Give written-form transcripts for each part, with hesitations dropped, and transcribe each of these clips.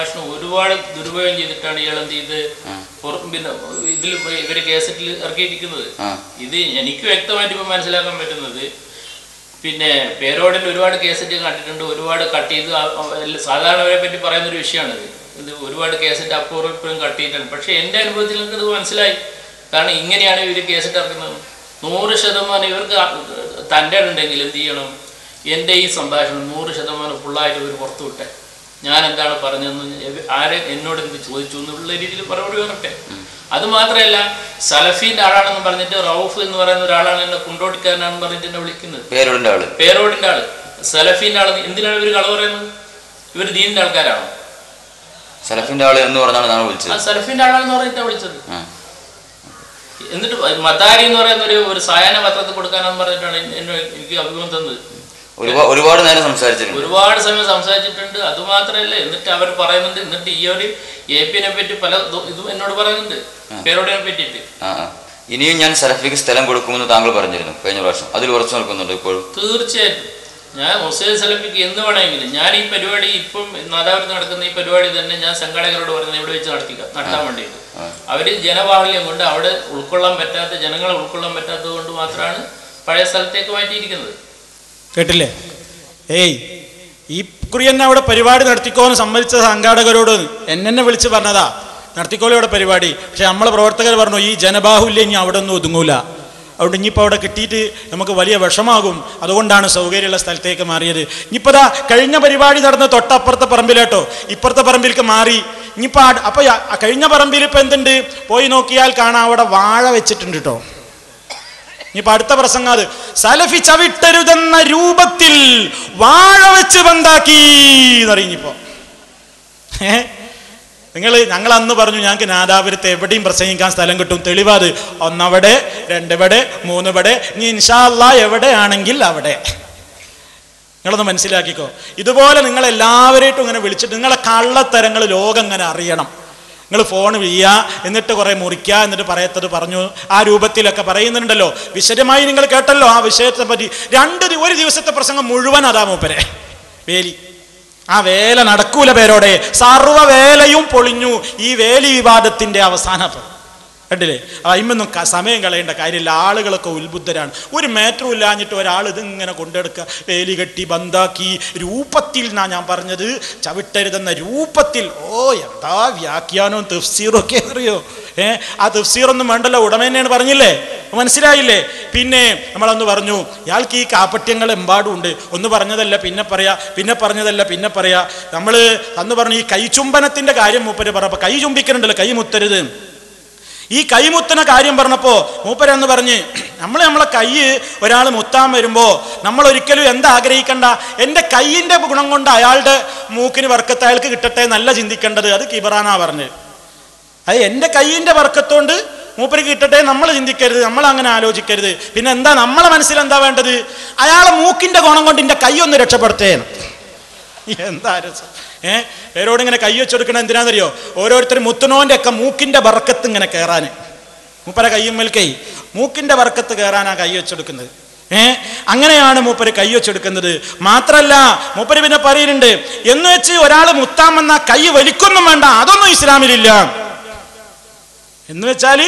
സംഭാഷണം ഒരുപാട് ദുരുപയോഗം ചെയ്തിട്ടാണ് ഇയാൾ എന്ത് ചെയ്ത് പിന്നെ ഇതിൽ ഇവര് കേസറ്റിൽ ഇറക്കിയിരിക്കുന്നത്. ഇത് എനിക്ക് വ്യക്തമായിട്ട് ഇപ്പം മനസ്സിലാക്കാൻ പറ്റുന്നത്, പിന്നെ പേരോടിൽ ഒരുപാട് കേസറ്റ് കണ്ടിട്ടുണ്ട്, ഒരുപാട് കട്ട് ചെയ്ത് സാധാരണവരെ പറ്റി പറയുന്നൊരു വിഷയമാണിത്. ഇത് ഒരുപാട് കേസറ്റ് അപ്പൂർവം കട്ട് ചെയ്തിട്ടുണ്ട്. പക്ഷെ എൻ്റെ അനുഭവത്തിൽ എനിക്കത് മനസ്സിലായി. കാരണം ഇങ്ങനെയാണ് ഇവർ കേസറ്റ് ഇറക്കുന്നത്. 100% ഇവർക്ക് തൻ്റെ ഉണ്ടെങ്കിൽ എന്ത് ചെയ്യണം, എൻ്റെ ഈ സംഭാഷണം 100% ഫുള്ളായിട്ട് ഇവർ പുറത്തു വിട്ടെ. ഞാൻ എന്താണ് പറഞ്ഞതെന്ന് ആരെ എന്നോട് എന്ത് ചോദിച്ചു എന്നുള്ള രീതിയിൽ മറുപടി പറയട്ടെ. അതുമാത്രമല്ല, സലഫീൻ്റെ ആളാണെന്ന് പറഞ്ഞിട്ട് റൌഫ് എന്ന് പറയുന്ന ഒരാളാണ് എന്നെ കുണ്ടോട്ടിക്കാരനാണെന്ന് പറഞ്ഞിട്ട് എന്നെ വിളിക്കുന്നത്. പേരോടിൻ്റെ ആള് സലഫീൻ്റെ ആള്. എന്തിനാണ് ഇവർ കളവ് പറയുന്നത്? ഇവർ ദീനിൻ്റെ ആൾക്കാരാണോ? സലഫിന്റെ ആള് എന്ന് പറഞ്ഞാണ് വിളിച്ചത്. സലഫിന്റെ ആളാണെന്ന് പറഞ്ഞിട്ടാണ് വിളിച്ചത്. എന്നിട്ട് മദാരി എന്ന് പറയുന്ന ഒരു സായാഹ്ന പത്രത്തിൽ കൊടുക്കാനെന്ന് പറഞ്ഞിട്ടാണ് എനിക്ക് അഭിമുഖം തന്നത്. ഒരുപാട് നേരം സംസാരിച്ചിട്ടുണ്ട്, ഒരുപാട് സമയം സംസാരിച്ചിട്ടുണ്ട്. അതുമാത്രമല്ല, എന്നിട്ട് അവർ പറയുന്നുണ്ട്, എന്നിട്ട് ഈ ഒരു എപിനെ പറ്റി പല ഇതും എന്നോട് പറയുന്നുണ്ട്, പേരോടിനെ പറ്റിയിട്ട്. ഇനിയും ഞാൻ സലഫിക്ക് സ്ഥലം കൊടുക്കുമെന്ന് താങ്കൾ പറഞ്ഞിരുന്നു കഴിഞ്ഞ പ്രാവശ്യം. അതിൽ ഉറച്ചു നിൽക്കുന്നുണ്ട് ഇപ്പോഴും? തീർച്ചയായിട്ടും ഞാൻ മുസ്ലിം സലഫിക്ക് എന്ന് വേണമെങ്കിലും ഞാൻ ഈ പരിപാടി ഇപ്പം നാദാപുരത്ത് നടക്കുന്ന ഈ പരിപാടി തന്നെ ഞാൻ സംഘാടകരോട് പറഞ്ഞത് ഇവിടെ വെച്ച് നടത്താൻ വേണ്ടിയിട്ട്. അവർ ജനബാഹുല്യം കൊണ്ട് അവിടെ ജനങ്ങളെ ഉൾക്കൊള്ളാൻ പറ്റാത്തത് കൊണ്ട് മാത്രമാണ് പഴയ സ്ഥലത്തേക്ക് മാറ്റിയിരിക്കുന്നത്. കേട്ടില്ലേ? ഈ കുറി തന്നെ അവിടെ പരിപാടി നടത്തിക്കോന്ന് സമ്മതിച്ച സംഘാടകരോട് എന്നെ വിളിച്ച് പറഞ്ഞതാ, നടത്തിക്കോളൂ ഇവിടെ പരിപാടി. പക്ഷെ നമ്മളെ പ്രവർത്തകർ പറഞ്ഞു ഈ ജനബാഹുല്യം ഇനി അവിടെ ഒന്നും ഒതുങ്ങൂല, അതുകൊണ്ട് ഇനിയിപ്പോൾ അവിടെ കിട്ടിയിട്ട് നമുക്ക് വലിയ വിഷമാകും, അതുകൊണ്ടാണ് സൗകര്യമുള്ള സ്ഥലത്തേക്ക് മാറിയത്. ഇനിയിപ്പോൾ ദാ കഴിഞ്ഞ പരിപാടി നടന്ന തൊട്ടപ്പുറത്തെ പറമ്പിലേട്ടോ, ഇപ്പുറത്തെ പറമ്പിലേക്ക് മാറി. ഇനിയിപ്പോൾ അപ്പോൾ കഴിഞ്ഞ പറമ്പിൽ ഇപ്പം എന്തുണ്ട്, പോയി നോക്കിയാൽ കാണാം അവിടെ വാഴ വെച്ചിട്ടുണ്ട് കേട്ടോ. ഇനിയിപ്പോൾ അടുത്ത പ്രസംഗം അത് സലഫി ചവിട്ടരുതെന്ന രൂപത്തിൽ വാഴ വെച്ച് ബന്ധാക്കി എന്നറിയിപ്പോൾ. ഞങ്ങൾ അന്ന് പറഞ്ഞു ഞങ്ങൾക്ക് നാദാപുരത്ത് എവിടെയും പ്രസംഗിക്കാൻ സ്ഥലം കിട്ടും. തെളിവാത് 1 അവിടെ, 2 ഇവിടെ, 3 ഇവിടെ, ഇനി ഇൻഷാ അല്ലാഹ് എവിടെയാണെങ്കിൽ അവിടെ. നിങ്ങളൊന്ന് മനസ്സിലാക്കിക്കോ. ഇതുപോലെ നിങ്ങളെല്ലാവരെയും ഇങ്ങനെ വിളിച്ചിട്ട് നിങ്ങളെ കള്ളത്തരങ്ങൾ ലോകം ഇങ്ങനെ അറിയണം. നിങ്ങൾ ഫോൺ ചെയ്യുക, എന്നിട്ട് കുറേ മുറിക്കുക, എന്നിട്ട് പറയത്തത് പറഞ്ഞു, ആ രൂപത്തിലൊക്കെ പറയുന്നുണ്ടല്ലോ. വിശദമായി നിങ്ങൾ കേട്ടല്ലോ ആ വിഷയത്തെ പറ്റി. ഒരു ദിവസത്തെ പ്രസംഗം മുഴുവൻ അതാ മൂപ്പരെ വേലി. ആ വേല നടക്കൂല പേരോടെ, സർവ്വ വേലയും പൊളിഞ്ഞു. ഈ വേലി വിവാദത്തിന്റെ അവസാനം കണ്ടില്ലേ? അതിമൊന്നും സമയം കളയേണ്ട കാര്യമില്ല. ആളുകളൊക്കെ ഉത്ബുദ്ധരാണ്. ഒരു മേറ്ററും ഇല്ലാഞ്ഞിട്ട് ഒരാൾ ഇതിങ്ങനെ കൊണ്ടെടുക്കുക, വേലി കെട്ടി ബന്ധാക്കി രൂപത്തിൽ എന്നാ ഞാൻ പറഞ്ഞത്, ചവിട്ടരുതെന്ന രൂപത്തിൽ. എന്താ വ്യാഖ്യാനവും തഫ്സീറും ഒക്കെ അറിയോ? ആ തഫ്സീറൊന്നും വേണ്ടല്ലോ, ഉടമേനെയാണ് പറഞ്ഞില്ലേ, മനസ്സിലായില്ലേ? പിന്നെ നമ്മളന്ന് പറഞ്ഞു ഇയാൾക്ക് ഈ കാപ്പട്യങ്ങൾ എമ്പാടും ഉണ്ട്. ഒന്ന് പറഞ്ഞതല്ല പിന്നെ പറയാ, പിന്നെ പറഞ്ഞതല്ല പിന്നെ പറയാ. നമ്മൾ അന്ന് പറഞ്ഞു ഈ കൈചുംബനത്തിന്റെ കാര്യം മൂപ്പര് പറഞ്ഞപ്പോൾ, കൈ ചുംബിക്കുന്നുണ്ടല്ലോ, കൈ മുത്തരുത്. ഈ കൈമുത്തുന്ന കാര്യം പറഞ്ഞപ്പോൾ മൂപ്പരെന്ന് പറഞ്ഞ് നമ്മളെ കൈ ഒരാൾ മുത്താൻ വരുമ്പോൾ നമ്മൾ ഒരിക്കലും എന്താ ആഗ്രഹിക്കണ്ട, എൻ്റെ കൈയിൻ്റെ ഗുണം കൊണ്ട് അയാളുടെ മൂക്കിന് വർക്കത്ത് അയാൾക്ക് കിട്ടട്ടെ എന്നല്ല ചിന്തിക്കേണ്ടത്. അത് കിബറാനാ പറഞ്ഞ്. അത് എൻ്റെ കൈയിൻ്റെ വർക്കത്തോണ്ട് മൂപ്പര് കിട്ടട്ടെ നമ്മൾ ചിന്തിക്കരുത്, നമ്മൾ അങ്ങനെ ആലോചിക്കരുത്. പിന്നെ എന്താ നമ്മളെ മനസ്സിൽ എന്താ വേണ്ടത്? അയാളെ മൂക്കിൻ്റെ ഗുണം കൊണ്ട് എൻ്റെ കൈ ഒന്ന് രക്ഷപ്പെടുത്തേന്ന്. എന്താ രസം! പേരോട് ഇങ്ങനെ കൈ വെച്ചെടുക്കണം എന്തിനാണെന്നറിയോ? ഓരോരുത്തരും മുത്തുനോൻ്റെ ഒക്കെ മൂക്കിൻ്റെ ബർക്കത്ത് ഇങ്ങനെ കയറാൻ, മൂപ്പര കയ്യുമ്മൽ മൂക്കിൻ്റെ ബർക്കത്ത് കയറാനാ കൈ വെച്ചെടുക്കുന്നത്. അങ്ങനെയാണ് മൂപ്പര് കൈ വെച്ചെടുക്കുന്നത്. മാത്രല്ല മൂപ്പര് പിന്നെ പറയുന്നുണ്ട്, എന്ന് വെച്ച് ഒരാൾ മുത്താൻ വന്ന കൈ വലിക്കൊന്നും വേണ്ട, അതൊന്നും ഇസ്ലാമിലില്ല. എന്ന് വെച്ചാല്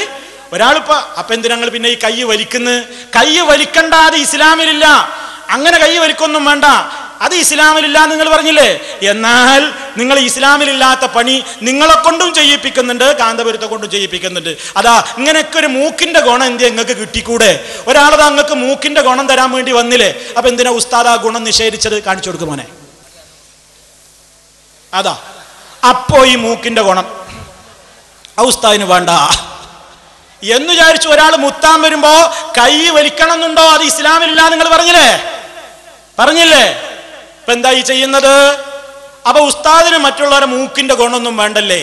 ഒരാളിപ്പോ അപ്പൊ എന്തിനാങ്ങൾ പിന്നെ ഈ കൈ വലിക്കുന്നത്? കൈ വലിക്കണ്ടാതെ ഇസ്ലാമിലില്ല. അങ്ങനെ കൈ വലിക്കൊന്നും വേണ്ട, അത് ഇസ്ലാമിലില്ല നിങ്ങൾ പറഞ്ഞില്ലേ? എന്നാൽ നിങ്ങൾ ഇസ്ലാമിലില്ലാത്ത പണി നിങ്ങളെ കൊണ്ടും ചെയ്യിപ്പിക്കുന്നുണ്ട്, കാന്തപുരത്തെ കൊണ്ടും ചെയ്യിപ്പിക്കുന്നുണ്ട്. അതാ ഇങ്ങനെയൊക്കെ ഒരു മൂക്കിന്റെ ഗുണം എന്ത് നിങ്ങൾക്ക് കിട്ടിക്കൂടെ? ഒരാളത് നിങ്ങൾക്ക് മൂക്കിന്റെ ഗുണം തരാൻ വേണ്ടി വന്നില്ലേ? അപ്പൊ എന്തിനാ ഉസ്താദ് ആ ഗുണം നിഷേധിച്ചത്? കാണിച്ചു കൊടുക്കും മോനെ. അതാ അപ്പോ ഈ മൂക്കിന്റെ ഗുണം ആ ഉസ്താദിന് വേണ്ട എന്ന് വിചാരിച്ചു ഒരാൾ മുത്താൻ വരുമ്പോ കൈ വലിക്കണം എന്നുണ്ടോ? അത് ഇസ്ലാമിലില്ല നിങ്ങൾ പറഞ്ഞില്ലേ? ഇപ്പൊ എന്താ ഈ ചെയ്യുന്നത്? അപ്പൊ ഉസ്താദിന് മറ്റുള്ളവരെ മൂക്കിന്റെ ഗുണമൊന്നും വേണ്ടല്ലേ?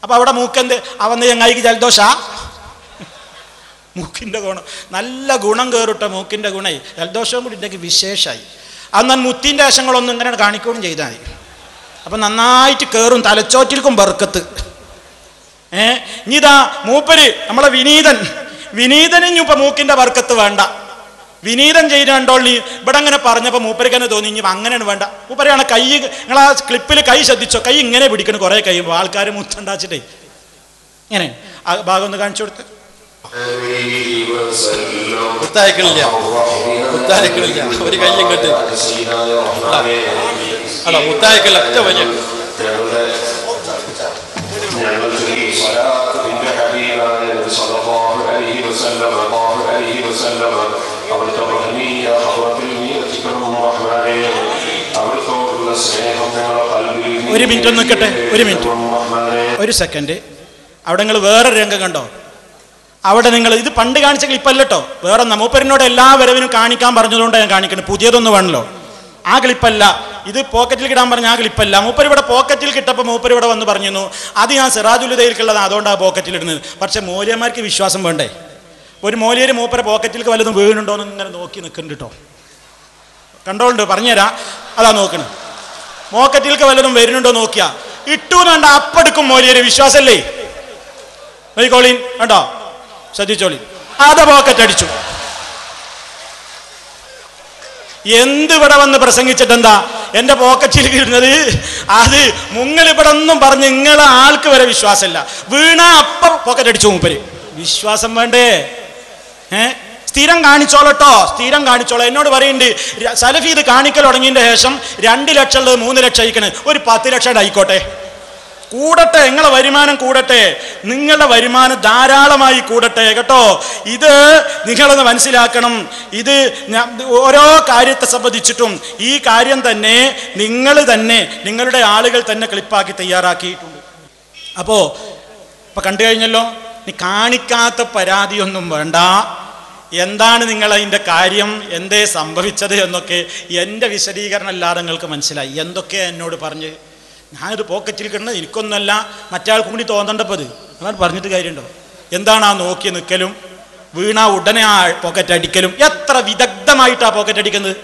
അപ്പൊ അവിടെ മൂക്കെന്ത് അവന്ന് ചങ്ങായിക്ക് ജലദോഷ? മൂക്കിന്റെ ഗുണം നല്ല ഗുണം കയറിട്ട മൂക്കിന്റെ ഗുണേ ജലദോഷവും കൂടി ഉണ്ടെങ്കിൽ വിശേഷമായി. അന്ന് മുത്തിന്റെ വശങ്ങളൊന്നും ഇങ്ങനെ കാണിക്കുകയും ചെയ്താൽ മതി. അപ്പൊ നന്നായിട്ട് കയറും, തലച്ചോറ്റിൽക്കും ബർക്കത്ത്. ഇനിതാ മൂപ്പര് നമ്മളെ വിനീതന് ഇപ്പൊ മൂക്കിന്റെ ബർക്കത്ത് വേണ്ട. വിനീതം ചെയ്തോളി. ഇവിടെ അങ്ങനെ പറഞ്ഞപ്പോൾ മൂപ്പർക്ക് തന്നെ തോന്നി ഇനി അങ്ങനെയാണ് വേണ്ട. മൂപ്പരെയാണ് കൈ, നിങ്ങൾ ആ ക്ലിപ്പിൽ കൈ ശ്രദ്ധിച്ചോ, കൈ ഇങ്ങനെ പിടിക്കണം കുറേ കഴിയുമ്പോൾ ആൾക്കാർ മുത്തുണ്ടാച്ചിട്ടേ. ഇങ്ങനെ ആ ഭാഗം ഒന്ന് കാണിച്ചു കൊടുത്ത്. മുത്തായിക്കണില്ല ഒരു കയ്യും കെട്ട് അല്ല മുത്തായിക്കല്ല ഒറ്റ വയ്യ. ഒരു മിനിറ്റ് ഒന്ന് നിൽക്കട്ടെ, ഒരു മിനിറ്റ്, ഒരു സെക്കൻഡ്. അവിടെ നിങ്ങൾ വേറൊരു രംഗം കണ്ടോ? അവിടെ നിങ്ങൾ ഇത് പണ്ട് കാണിച്ച ക്ലിപ്പല്ല കേട്ടോ, വേറെ മൂപ്പരിനോട് എല്ലാ വരവിനും കാണിക്കാൻ പറഞ്ഞതുകൊണ്ടാണ് ഞാൻ കാണിക്കുന്നത്. പുതിയതൊന്നും വേണമല്ലോ. ആ ക്ലിപ്പല്ല ഇത്, പോക്കറ്റിൽ കിടാൻ പറഞ്ഞ ആ ക്ലിപ്പല്ല. മൂപ്പർ ഇവിടെ പോക്കറ്റിൽ കിട്ടപ്പോൾ മൂപ്പർ ഇവിടെ വന്ന് പറഞ്ഞിരുന്നു അത് ഞാൻ സിറാജുലുദയിൽക്കുള്ളത് അതുകൊണ്ടാണ് പോക്കറ്റിൽ ഇടുന്നത്. പക്ഷെ മൂല്യന്മാർക്ക് വിശ്വാസം വേണ്ടേ? ഒരു മൂല്യര് മൂപ്പരെ പോക്കറ്റിലേക്ക് വല്ലതും വീണുണ്ടോന്ന് ഇങ്ങനെ നോക്കി നിൽക്കുന്നുണ്ട് കേട്ടോ. കണ്ടോളുണ്ട്, പറഞ്ഞുതരാം. അതാ നോക്കണം, പോക്കറ്റിലേക്ക് വല്ലതും വരുന്നുണ്ടോ നോക്കിയാ ഇട്ടു വേണ്ട അപ്പെടുക്കും മൂല്യര്. വിശ്വാസല്ലേ? നോക്കിക്കോളീൻ, കണ്ടോ, ശ്രദ്ധിച്ചോളി. അത് പോക്കറ്റ് അടിച്ചു. എന്തിവിടെ വന്ന് പ്രസംഗിച്ചിട്ട് എന്താ എന്റെ പോക്കറ്റിൽ ഇടുന്നത്? അത് മുങ്ങളിവിടെ ഒന്നും പറഞ്ഞ് നിങ്ങളെ ആൾക്ക് വരെ വിശ്വാസമില്ല. വീണ അപ്പം പോക്കറ്റ് അടിച്ചു മൂപ്പര്. വിശ്വാസം വേണ്ടേ? സ്ഥിരം കാണിച്ചോളട്ടോ, സ്ഥിരം കാണിച്ചോളൂ. എന്നോട് പറയുന്നുണ്ട് സലഫി ഇത് കാണിക്കൽ തുടങ്ങിയതിന്റെ ശേഷം 2 ലക്ഷം ഉള്ളത് 3 ലക്ഷം അയക്കണ്, ഒരു 10 ലക്ഷം ആയിക്കോട്ടെ, കൂടട്ടെ, നിങ്ങളെ വരുമാനം കൂടട്ടെ, നിങ്ങളുടെ വരുമാനം ധാരാളമായി കൂടട്ടെ കേട്ടോ. ഇത് നിങ്ങളൊന്ന് മനസ്സിലാക്കണം. ഇത് ഓരോ കാര്യത്തെ സംബന്ധിച്ചിട്ടും ഈ കാര്യം തന്നെ നിങ്ങൾ തന്നെ നിങ്ങളുടെ ആളുകൾ തന്നെ ക്ലിപ്പാക്കി തയ്യാറാക്കിയിട്ടുണ്ട്. അപ്പോൾ ഇപ്പം കണ്ടു കഴിഞ്ഞല്ലോ. നീ കാണിക്കാത്ത പരാതിയൊന്നും വേണ്ട. എന്താണ് നിങ്ങൾ അതിൻ്റെ കാര്യം, എന്തേ സംഭവിച്ചത് എന്നൊക്കെ എൻ്റെ വിശദീകരണം അല്ലാതെ നിങ്ങൾക്ക് മനസ്സിലായി. എന്തൊക്കെയാണ് എന്നോട് പറഞ്ഞ് ഞാനിത് പോക്കറ്റിൽ കിടന്നത് എനിക്കൊന്നുമല്ല, മറ്റാൾക്ക് കൂടി തോന്നേണ്ടപ്പോൾ അത് അങ്ങനെ പറഞ്ഞിട്ട് കാര്യമുണ്ടോ? എന്താണ് ആ നോക്കി നിൽക്കലും, വീണ ഉടനെ ആ പോക്കറ്റ് അടിക്കലും, എത്ര വിദഗ്ധമായിട്ടാ പോക്കറ്റ് അടിക്കുന്നത്?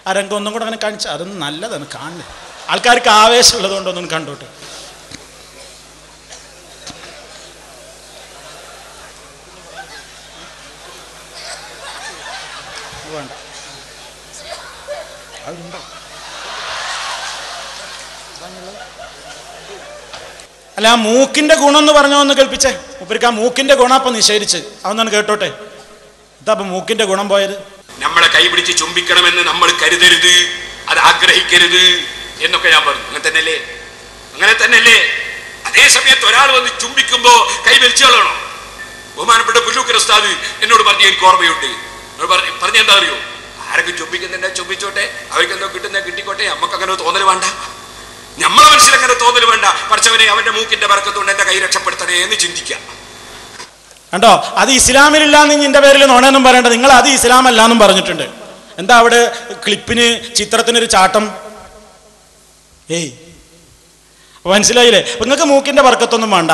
ആ രംഗം ഒന്നും കൂടെ അങ്ങനെ കാണിച്ചാൽ അതൊന്നും നല്ലതാണ് കാണുന്നത്. ആൾക്കാർക്ക് ആവേശമുള്ളത് കൊണ്ടൊന്നും കണ്ടോട്ടെ. വേണ്ട അതുണ്ടോ? അല്ല, ആ മൂക്കിന്റെ ഗുണം എന്ന് പറഞ്ഞോ ഒന്ന് കേൾപ്പിച്ചേ. മൂപ്പർക്ക് ആ മൂക്കിന്റെ ഗുണം അപ്പൊ നിഷേധിച്ച് അതൊന്നാണ് കേട്ടോട്ടെ. എന്താ അപ്പൊ മൂക്കിന്റെ ഗുണം പോയത്? നമ്മളെ കൈപിടിച്ച് ചുംബിക്കണമെന്ന് നമ്മൾ കരുതരുത്, അത് ആഗ്രഹിക്കരുത് എന്നൊക്കെ ഞാൻ പറഞ്ഞു. അങ്ങനെ തന്നെയല്ലേ? അങ്ങനെ തന്നെയല്ലേ? അതേ സമയത്ത് ഒരാൾ വന്ന് ചുംബിക്കുമ്പോ കൈ വലിച്ചോളണോ? ബഹുമാനപ്പെട്ട പുല്ലൂക്കർ ഉസ്താദ് എന്നോട് പറഞ്ഞ് എനിക്ക് ഓർമ്മയുണ്ട്. പറഞ്ഞ എന്താ അറിയോ? ആരൊക്കെ ചുംബിക്കുന്നുണ്ടെ ചുംബിച്ചോട്ടെ, അവർക്ക് എന്തോ കിട്ടുന്ന കിട്ടിക്കോട്ടെ, നമുക്ക് അങ്ങനെ തോന്നൽ വേണ്ട, നമ്മളെ മനസ്സിലങ്ങനെ തോന്നൽ വേണ്ട. പഠിച്ചവനെ അവന്റെ മൂക്കിന്റെ ബർക്കത്തുകൊണ്ട് എന്റെ കൈ രക്ഷപ്പെടുത്തണേ എന്ന് ചിന്തിക്കാം. കണ്ടോ, അത് ഇസ്ലാമിലില്ലാന്ന് നിന്റെ പേരിൽ നോണെന്നും പറയണ്ട. നിങ്ങൾ അത് ഇസ്ലാമല്ലാന്നും പറഞ്ഞിട്ടുണ്ട്. എന്താ അവിടെ ക്ലിപ്പിന് ചിത്രത്തിനൊരു ചാട്ടം? മനസ്സിലായില്ലേ? നിങ്ങൾക്ക് മൂക്കിന്റെ ബർക്കത്തൊന്നും വേണ്ട,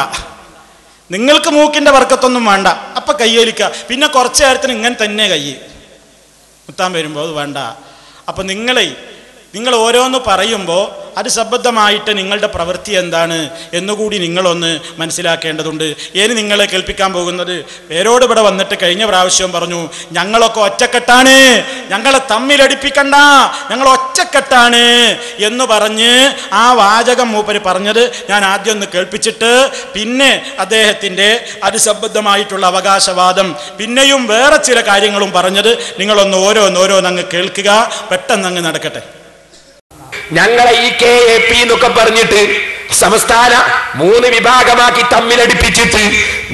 നിങ്ങൾക്ക് മൂക്കിന്റെ ബർക്കത്തൊന്നും വേണ്ട. അപ്പൊ കയ്യേലിക്ക, പിന്നെ കുറച്ച് നേരത്തിന് ഇങ്ങനെ തന്നെ കൈ മുത്താൻ വരുമ്പോൾ അത് വേണ്ട. അപ്പൊ നിങ്ങൾ ഓരോന്ന് പറയുമ്പോൾ അത് സംബന്ധമായിട്ട് നിങ്ങളുടെ പ്രവൃത്തി എന്താണ് എന്നുകൂടി നിങ്ങളൊന്ന് മനസ്സിലാക്കേണ്ടതുണ്ട്. ഇനി നിങ്ങളെ കേൾപ്പിക്കാൻ പോകുന്നത് പേരോട് ഇവിടെ വന്നിട്ട് കഴിഞ്ഞ പ്രാവശ്യം പറഞ്ഞു ഞങ്ങളൊക്കെ ഒറ്റക്കെട്ടാണ്, ഞങ്ങളെ തമ്മിലടിപ്പിക്കണ്ട, ഞങ്ങൾ ഒറ്റക്കെട്ടാണ് എന്ന് പറഞ്ഞ് ആ വാചകം മൂപ്പര് പറഞ്ഞത് ഞാൻ ആദ്യം ഒന്ന് കേൾപ്പിച്ചിട്ട് പിന്നെ അദ്ദേഹത്തിൻ്റെ അത് സംബന്ധമായിട്ടുള്ള അവകാശവാദം പിന്നെയും വേറെ ചില കാര്യങ്ങളും പറഞ്ഞത് നിങ്ങളൊന്ന് ഓരോന്നങ്ങ് കേൾക്കുക. പെട്ടെന്ന് അങ്ങ് നടക്കട്ടെ. ഞങ്ങളെ ഈ KAP എന്നൊക്കെ പറഞ്ഞിട്ട് സംസ്ഥാന 3 വിഭാഗമാക്കി തമ്മിലടിപ്പിച്ചിട്ട്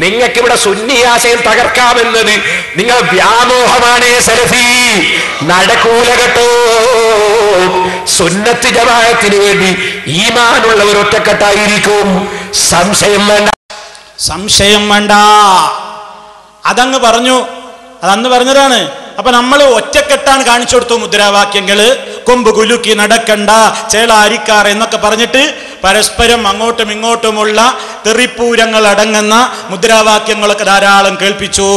നിങ്ങൾക്ക് ഇവിടെ സുന്നി ആശയം തകർക്കാമെന്നത് നിങ്ങൾ വ്യാമോഹമാണ്. സലഫി നടക്കൂല കേട്ടോ. സുന്നത്ത് ജമാഅത്തിന് വേണ്ടി ഈമാനുള്ളവർ ഒറ്റക്കെട്ടായിരിക്കും, സംശയം വേണ്ട. അതങ്ങ് പറഞ്ഞു, അതന്ന് പറഞ്ഞതാണ്. അപ്പൊ നമ്മൾ ഒറ്റക്കെട്ടാണ് കാണിച്ചു കൊടുത്തു. മുദ്രാവാക്യങ്ങള് കൊമ്പ് കുലുക്കി നടക്കണ്ട, ചേള അരിക്കാർ എന്നൊക്കെ പറഞ്ഞിട്ട് പരസ്പരം അങ്ങോട്ടും ഇങ്ങോട്ടുമുള്ള തെറിപ്പൂരങ്ങൾ അടങ്ങുന്ന മുദ്രാവാക്യങ്ങളൊക്കെ ധാരാളം കേൾപ്പിച്ചു.